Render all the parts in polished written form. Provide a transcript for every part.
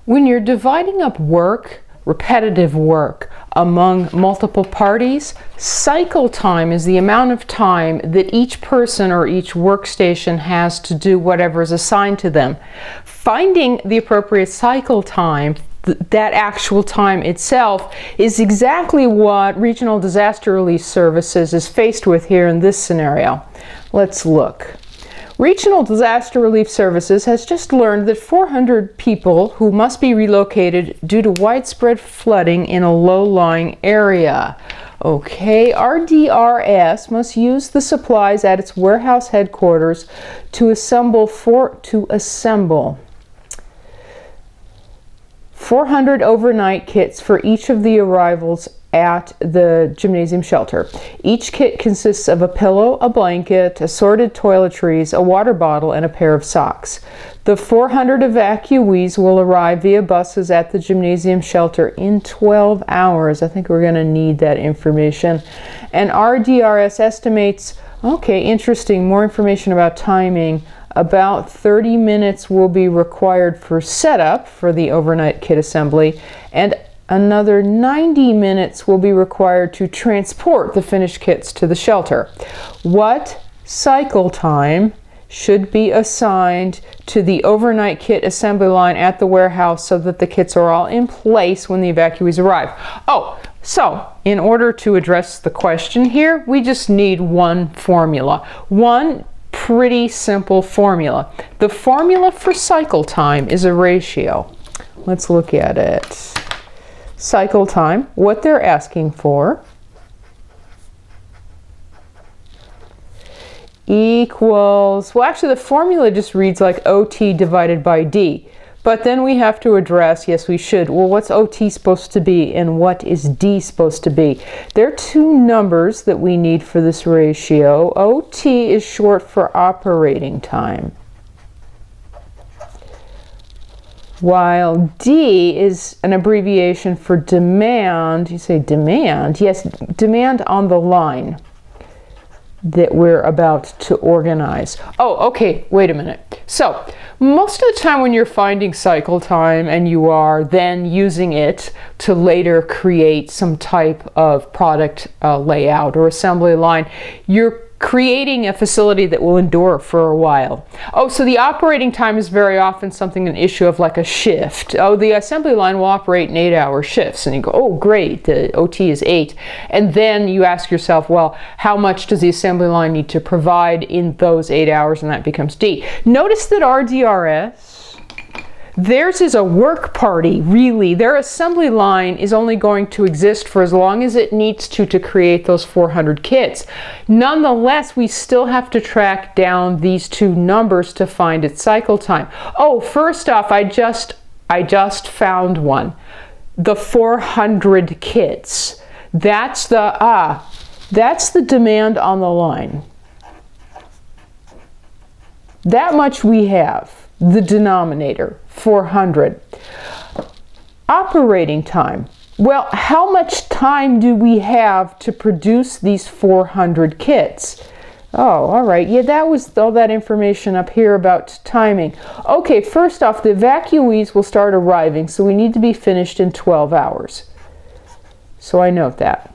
When you're dividing up work, repetitive work, among multiple parties, cycle time is the amount of time that each person or each workstation has to do whatever is assigned to them. Finding the appropriate cycle time, that actual time itself, is exactly what Regional Disaster Relief Services is faced with here in this scenario. Let's look. Regional Disaster Relief Services has just learned that 400 people who must be relocated due to widespread flooding in a low-lying area. Okay, RDRS must use the supplies at its warehouse headquarters to assemble 400 overnight kits for each of the arrivals at the gymnasium shelter. Each kit consists of a pillow, a blanket, assorted toiletries, a water bottle, and a pair of socks. The 400 evacuees will arrive via buses at the gymnasium shelter in 12 hours. I think we're going to need that information. And RDRS estimates, okay, interesting, more information about timing. About 30 minutes will be required for setup for the overnight kit assembly, and another 90 minutes will be required to transport the finished kits to the shelter. What cycle time should be assigned to the overnight kit assembly line at the warehouse so that the kits are all in place when the evacuees arrive? Oh, so in order to address the question here, we just need one formula. One pretty simple formula. The formula for cycle time is a ratio. Let's look at it. Cycle time, what they're asking for, equals, well, actually the formula just reads like OT divided by D. But then we have to address, yes we should, well, what's OT supposed to be and what is D supposed to be? There are two numbers that we need for this ratio. OT is short for operating time, while D is an abbreviation for demand. You say demand? Yes, demand on the line that we're about to organize. Oh, okay, wait a minute. So, most of the time when you're finding cycle time and you are then using it to later create some type of product layout or assembly line, you're creating a facility that will endure for a while. Oh, so the operating time is very often an issue of like a shift. Oh, the assembly line will operate in 8-hour shifts, and you go, oh great, the OT is 8. And then you ask yourself, well, how much does the assembly line need to provide in those 8 hours, and that becomes D. Notice that RDRS, theirs is a work party, really. Their assembly line is only going to exist for as long as it needs to create those 400 kits. Nonetheless, we still have to track down these two numbers to find its cycle time. Oh, first off, I just found one. The 400 kits. That's the demand on the line. That much we have. The denominator, 400. Operating time. Well, how much time do we have to produce these 400 kits? Oh, all right. Yeah, that was all that information up here about timing. Okay, first off, the evacuees will start arriving, so we need to be finished in 12 hours. So I note that.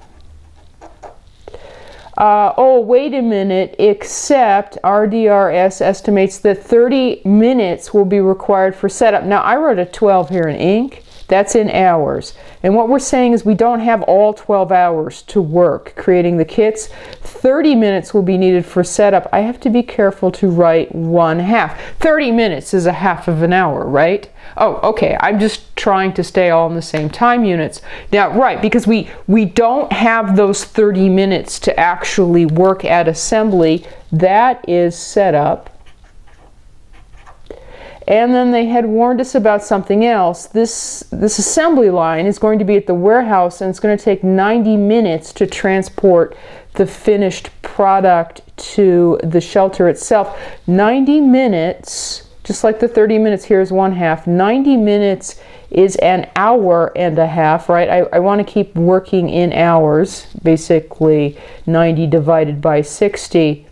Oh, wait a minute, except RDRS estimates that 30 minutes will be required for setup. Now, I wrote a 12 here in ink. That's in hours. And what we're saying is we don't have all 12 hours to work creating the kits. 30 minutes will be needed for setup. I have to be careful to write 1/2. 30 minutes is a half of an hour, right? Oh, okay, I'm just trying to stay all in the same time units. Now, right, because we don't have those 30 minutes to actually work at assembly. That is setup. And then they had warned us about something else. This assembly line is going to be at the warehouse, and it's going to take 90 minutes to transport the finished product to the shelter itself. 90 minutes, just like the 30 minutes here is 1/2. 90 minutes is an hour and a half, right? I want to keep working in hours, basically 90 divided by 60.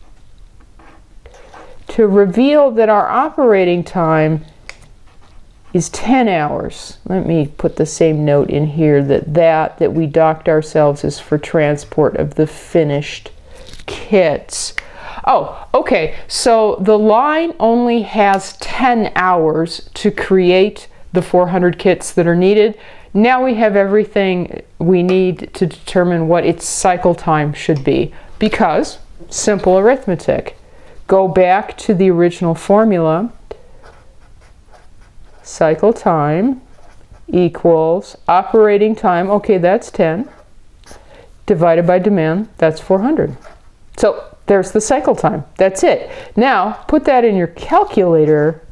To reveal that our operating time is 10 hours. Let me put the same note in here that we docked ourselves is for transport of the finished kits. Oh, okay, so the line only has 10 hours to create the 400 kits that are needed. Now we have everything we need to determine what its cycle time should be, because simple arithmetic. Go back to the original formula. Cycle time equals operating time, okay, that's 10, divided by demand, that's 400. So there's the cycle time. That's it. Now put that in your calculator.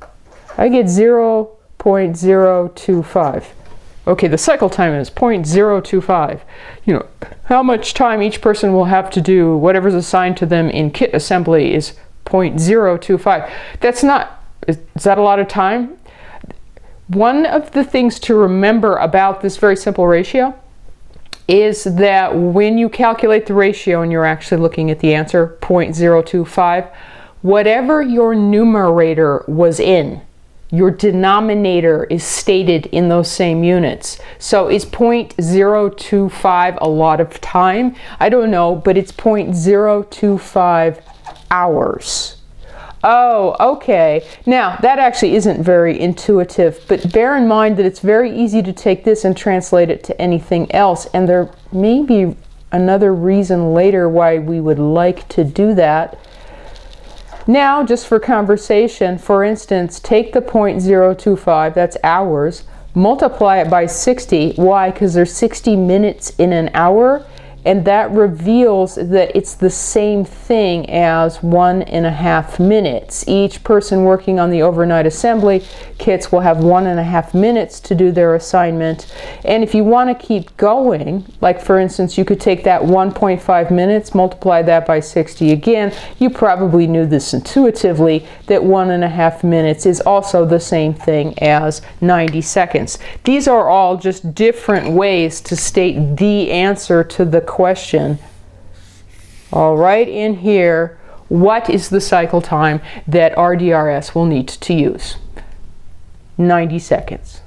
I get 0.025. Okay, the cycle time is 0.025. You know, how much time each person will have to do whatever's assigned to them in kit assembly is 0.025. That's not, is that a lot of time? One of the things to remember about this very simple ratio is that when you calculate the ratio and you're actually looking at the answer, 0.025, whatever your numerator was in, your denominator is stated in those same units. So is 0.025 a lot of time? I don't know, but it's 0.025 hours. Oh, okay. Now, that actually isn't very intuitive, but bear in mind that it's very easy to take this and translate it to anything else, and there may be another reason later why we would like to do that. Now, just for conversation, for instance, take the 0.025, that's hours, multiply it by 60. Why? Because there's 60 minutes in an hour, and that reveals that it's the same thing as 1.5 minutes. Each person working on the overnight assembly kits will have 1.5 minutes to do their assignment. And if you want to keep going, like for instance, you could take that 1.5 minutes, multiply that by 60 again. You probably knew this intuitively, that 1.5 minutes is also the same thing as 90 seconds. These are all just different ways to state the answer to the question. All right, in here, what is the cycle time that RDRS will need to use? 90 seconds.